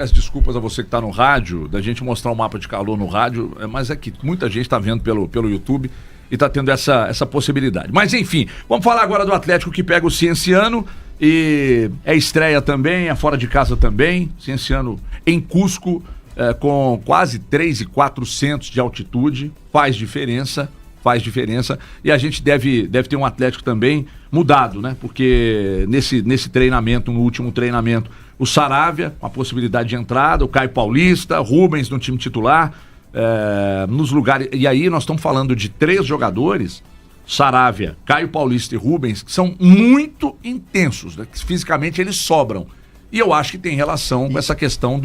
Peço desculpas a você que está no rádio, da gente mostrar o mapa de calor no rádio, mas é que muita gente está vendo pelo YouTube e está tendo essa possibilidade. Mas enfim, vamos falar agora do Atlético que pega o Cienciano e é estreia também, é fora de casa também. Cienciano em Cusco, com quase 3.400 de altitude, faz diferença. E a gente deve ter um Atlético também mudado, né? Porque nesse treinamento, no último treinamento, o Saravia, com a possibilidade de entrada, o Caio Paulista, Rubens no time titular, nos lugares. E aí nós estamos falando de 3 jogadores, Saravia, Caio Paulista e Rubens, que são muito intensos, né? Que fisicamente eles sobram. E eu acho que tem relação com essa questão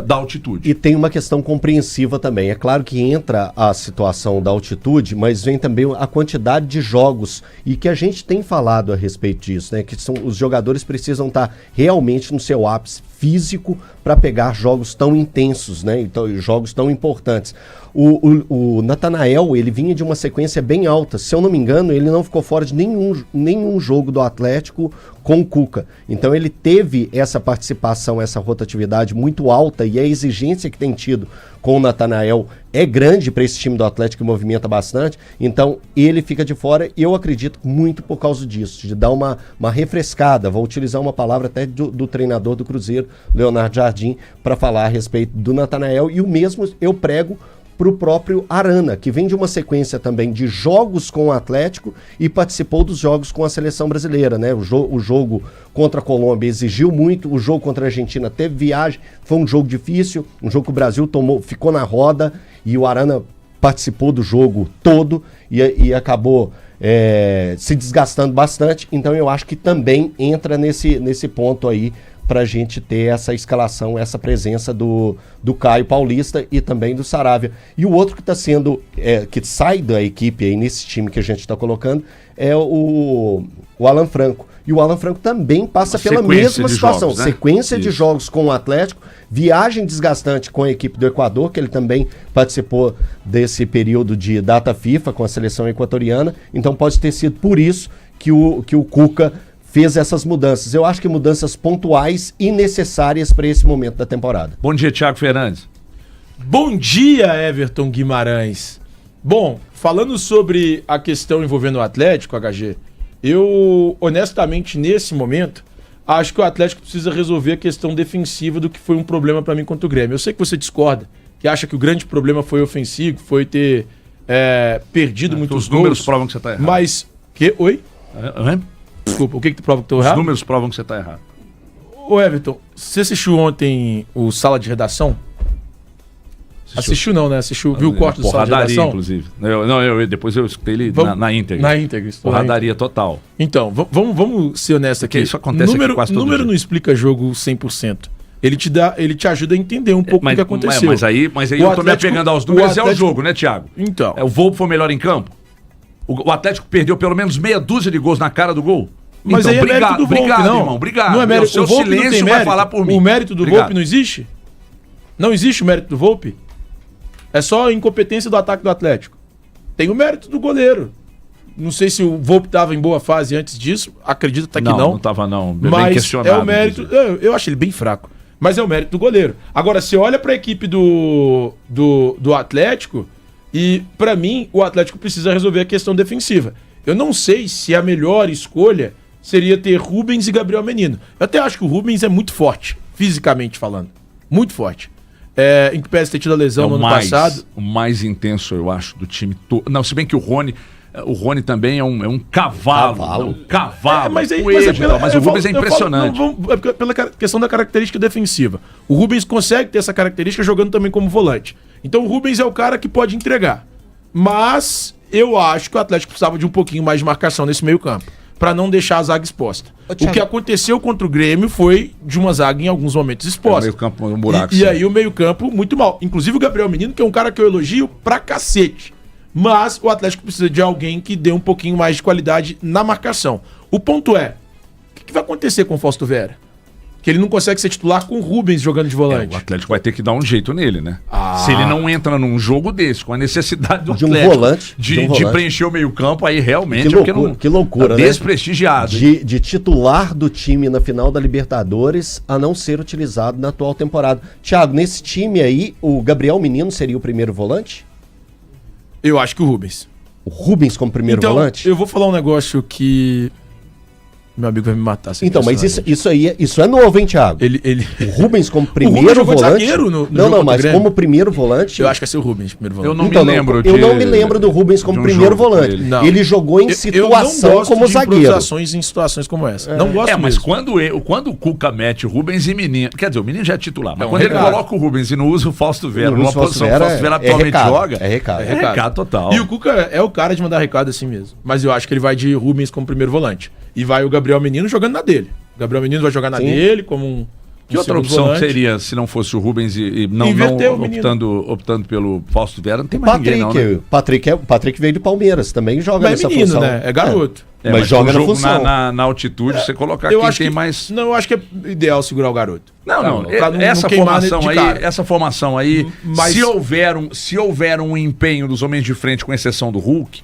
da altitude. E tem uma questão compreensiva também. É claro que entra a situação da altitude, mas vem também a quantidade de jogos. E que a gente tem falado a respeito disso, né? Que os jogadores precisam estar realmente no seu ápice físico para pegar jogos tão intensos, né? Então, jogos tão importantes. O Natanael, ele vinha de uma sequência bem alta. Se eu não me engano, ele não ficou fora de nenhum jogo do Atlético com o Cuca. Então ele teve essa participação, essa rotatividade muito alta, e a exigência que tem tido com o Natanael é grande para esse time do Atlético, que movimenta bastante. Então ele fica de fora, e eu acredito muito por causa disso, de dar uma refrescada. Vou utilizar uma palavra até do treinador do Cruzeiro, Leonardo Jardim, para falar a respeito do Natanael, e o mesmo eu prego para o próprio Arana, que vem de uma sequência também de jogos com o Atlético e participou dos jogos com a seleção brasileira, né? O jogo contra a Colômbia exigiu muito, o jogo contra a Argentina teve viagem, foi um jogo difícil, um jogo que o Brasil ficou na roda, e o Arana participou do jogo todo e acabou se desgastando bastante. Então eu acho que também entra nesse ponto aí, para a gente ter essa escalação, essa presença do Caio Paulista e também do Saravia. E o outro que está sendo, que sai da equipe aí nesse time que a gente está colocando, é o Alan Franco. E o Alan Franco também passa pela mesma situação. Jogos, né? Sequência de jogos com o Atlético, viagem desgastante com a equipe do Equador, que ele também participou desse período de data FIFA com a seleção equatoriana. Então pode ter sido por isso que o Cuca fez essas mudanças. Eu acho que mudanças pontuais e necessárias para esse momento da temporada. Bom dia, Thiago Fernandes. Bom dia, Everton Guimarães. Bom, falando sobre a questão envolvendo o Atlético, HG, eu, honestamente, nesse momento, acho que o Atlético precisa resolver a questão defensiva do que foi um problema para mim contra o Grêmio. Eu sei que você discorda, que acha que o grande problema foi ofensivo, foi ter perdido muitos gols. Os números provam que você está errado. Mas... Oi? Desculpa, o que tu prova que eu tô errado? Os números provam que você tá errado. Ô Everton, você assistiu ontem o Sala de Redação? Assistiu não, né? Viu o corte do Sala de Redação? Inclusive. Depois eu escutei ele na íntegra. Na íntegra. Porradaria total. Então, vamos ser honestos aqui. Isso acontece aqui quase todo número dia. Não explica jogo 100%. Ele te ajuda a entender um pouco do que aconteceu. Mas aí eu tô me apegando aos números, é o jogo, né, Thiago? Então. O Volpe foi melhor em campo? O Atlético perdeu pelo menos meia dúzia de gols na cara do gol? Mas então, aí é mérito do Volpe, não. Irmão, obrigado. Não é mérito. O seu silêncio vai falar por mim. O mérito do Volpe não existe? Não existe o mérito do Volpe? É só a incompetência do ataque do Atlético. Tem o mérito do goleiro. Não sei se o Volpe estava em boa fase antes disso. Acredito até que não. Não estava não. Bem questionado. É o mérito... Eu acho ele bem fraco. Mas é o mérito do goleiro. Agora, você olha para a equipe do Atlético e, para mim, o Atlético precisa resolver a questão defensiva. Eu não sei se a melhor escolha seria ter Rubens e Gabriel Menino. Eu até acho que o Rubens é muito forte, fisicamente falando. Muito forte. Em que pese ter tido a lesão no ano passado. O mais intenso, eu acho, do time todo. Não, se bem que o Rony também é um cavalo. Um cavalo. Mas o Rubens é impressionante. Pela questão da característica defensiva. O Rubens consegue ter essa característica jogando também como volante. Então o Rubens é o cara que pode entregar. Mas eu acho que o Atlético precisava de um pouquinho mais de marcação nesse meio campo, para não deixar a zaga exposta. O que aconteceu contra o Grêmio foi de uma zaga em alguns momentos exposta. O meio campo um buraco. E aí o meio campo muito mal. Inclusive o Gabriel Menino, que é um cara que eu elogio pra cacete. Mas o Atlético precisa de alguém que dê um pouquinho mais de qualidade na marcação. O ponto é, o que vai acontecer com o Fausto Vera? Que ele não consegue ser titular com o Rubens jogando de volante. O Atlético vai ter que dar um jeito nele, né? Se ele não entra num jogo desse, com a necessidade do De um Atlético volante, de preencher o meio-campo, aí realmente Que loucura, né? desprestigiado. De titular do time na final da Libertadores a não ser utilizado na atual temporada. Thiago, nesse time aí, o Gabriel Menino seria o primeiro volante? Eu acho que o Rubens. O Rubens como primeiro volante? Eu vou falar um negócio que meu amigo vai me matar. Então, mas isso é novo, hein, Thiago? O Rubens como primeiro volante. Zagueiro no não, jogo mas como primeiro volante. Eu acho que vai ser o Rubens, primeiro volante. Eu não me lembro. Eu não me lembro do Rubens como primeiro volante. Ele jogou em situação como zagueiro. Em situações como essa. Não gosto mas mesmo. quando o Cuca mete o Rubens e Menino. Quer dizer, o Menino já é titular. Mas É um quando ele recado. coloca o Rubens e não usa o Fausto Vera, Não numa usa o Fausto posição que o Fausto Vera atualmente recado, joga. é recado. É recado total. E o Cuca é o cara de mandar recado assim mesmo. Mas eu acho que ele vai de Rubens como primeiro volante. E vai o Gabriel Menino jogando na dele. O Gabriel Menino vai jogar na dele como um. Que outra opção seria se não fosse o Rubens e não optando pelo Fausto Vera? Não tem mais ninguém, não, né? Patrick veio do Palmeiras, também joga Mas nessa é menino, função. né? É garoto. Mas joga no na jogo, função. na altitude, você colocar Eu quem acho tem que, mais... Não, eu acho que é ideal segurar o garoto. Essa formação aí, Mas- se houver um empenho dos homens de frente, com exceção do Hulk...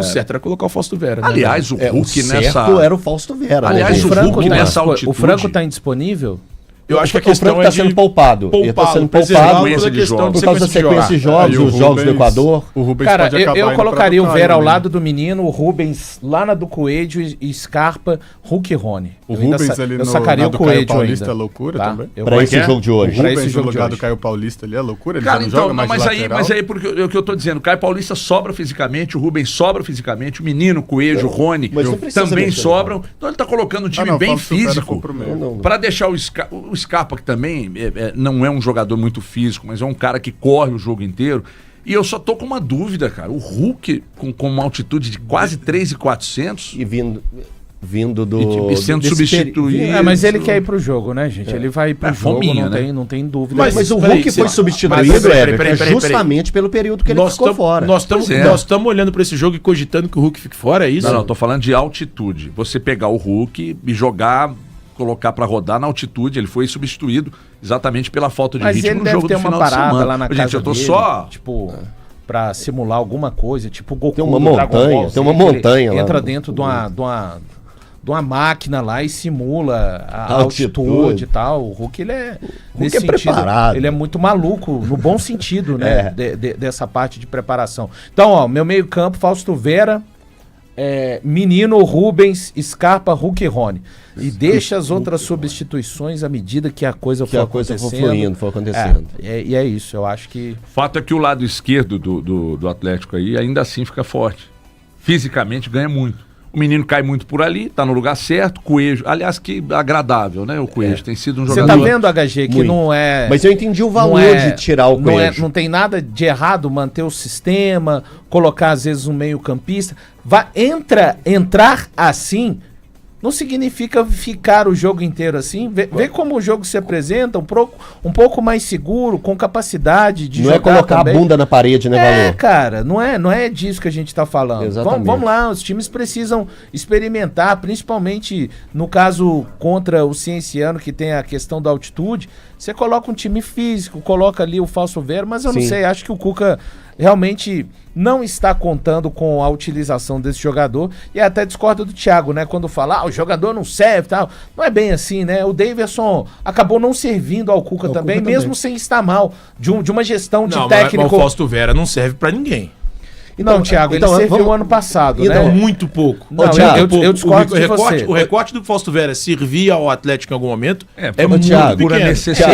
O certo era colocar o Fausto Vera. Né? Aliás, o Hulk o nessa... certo era o Fausto Vera. Aliás, né? o Hulk nessa altitude... O Franco tá indisponível? eu acho que a O Franco questão está é de sendo poupado. Ele está sendo preservar poupado toda a questão por causa da sequência de jogos, os jogos do Equador. O Rubens Cara, pode acabar eu indo colocaria pra o Vera ao Caio, né? lado do menino, o Rubens lá na do Coelho e Scarpa, Hulk e Rony. O Eu ainda Rubens ali eu no sacaria na o do Caio Coelho Paulista ainda. é loucura Tá? também? Eu Para vou- esse jogo de hoje. O Pra esse Rubens no jogo de lugar do hoje. Caio Paulista ali é loucura? Ele Cara, já não então, joga mais de mas lateral? aí, porque o que eu tô dizendo, o Caio Paulista sobra fisicamente, o Rubens sobra fisicamente, o menino, o Coelho, o Rony mas não precisa também mexer, sobram. Então ele tá colocando um time bem físico. Para deixar o Scarpa, que também não é um jogador muito físico, mas é um cara que corre o jogo inteiro. E eu só tô com uma dúvida, cara. O Hulk, com uma altitude de quase 3.400... E vindo do... E sendo desse substituído. mas ele quer ir pro jogo, né, gente? Ele vai ir pro jogo, fominha, não tem dúvida. Mas o Peraí, Hulk você- foi substituído, Peraí, justamente pelo período que ele ficou fora. Nós estamos olhando para esse jogo e cogitando que o Hulk fique fora, é isso? Não, tô falando de altitude. Você pegar o Hulk e jogar, colocar pra rodar na altitude, ele foi substituído exatamente pela falta de Mas ritmo ele no deve jogo ter do uma final de parada semana. lá na Gente, casa eu tô dele, só... tipo, pra simular alguma coisa, tipo o Goku Tem uma do Dragon montanha, Ball, tem uma que ele montanha lá entra no- dentro de uma máquina lá e simula a Altitude. altitude e tal. O Hulk, ele é... nesse é preparado. ele é muito maluco, no bom sentido, né? Dessa parte de preparação. Então, ó, meu meio campo, Fausto Vera... Menino, Rubens, Scarpa, Hulk e Rony. E deixa as outras substituições à medida que a coisa for acontecendo. for acontecendo. E é isso, eu acho que... Fato é que o lado esquerdo do Atlético aí ainda assim fica forte. Fisicamente ganha muito. O menino cai muito por ali, tá no lugar certo. Coelho, aliás, que agradável, né? O Coelho tem sido um Você jogador... tá vendo, HG, que Muito. não é... Mas eu entendi o valor não é- de tirar o não, Coelho. não tem nada de errado manter o sistema, colocar às vezes um meio campista. Entrar assim não significa ficar o jogo inteiro assim. Vê como o jogo se apresenta, um pouco mais seguro, com capacidade de Não jogar é colocar também. a bunda na parede, né, Valor? Cara, não é disso que a gente tá falando. Exatamente. Vamos lá, os times precisam experimentar, principalmente no caso contra o Cienciano, que tem a questão da altitude. Você coloca um time físico, coloca ali o Fausto Vera, mas eu não Sim. sei, acho que o Cuca realmente não está contando com a utilização desse jogador, e até discorda do Thiago, né, quando fala, o jogador não serve e tal, não é bem assim, né, o Davidson acabou não servindo ao Cuca também, mesmo sem estar mal, de uma gestão de Não, técnico. mas o Fausto Vera não serve para ninguém. Não, Thiago, ele serviu ano passado, Então, né? Muito pouco. Não, Thiago, eu discordo de você. O recorte do Fausto Vera servir ao Atlético em algum momento é por muito Thiago, pequeno. necessidade.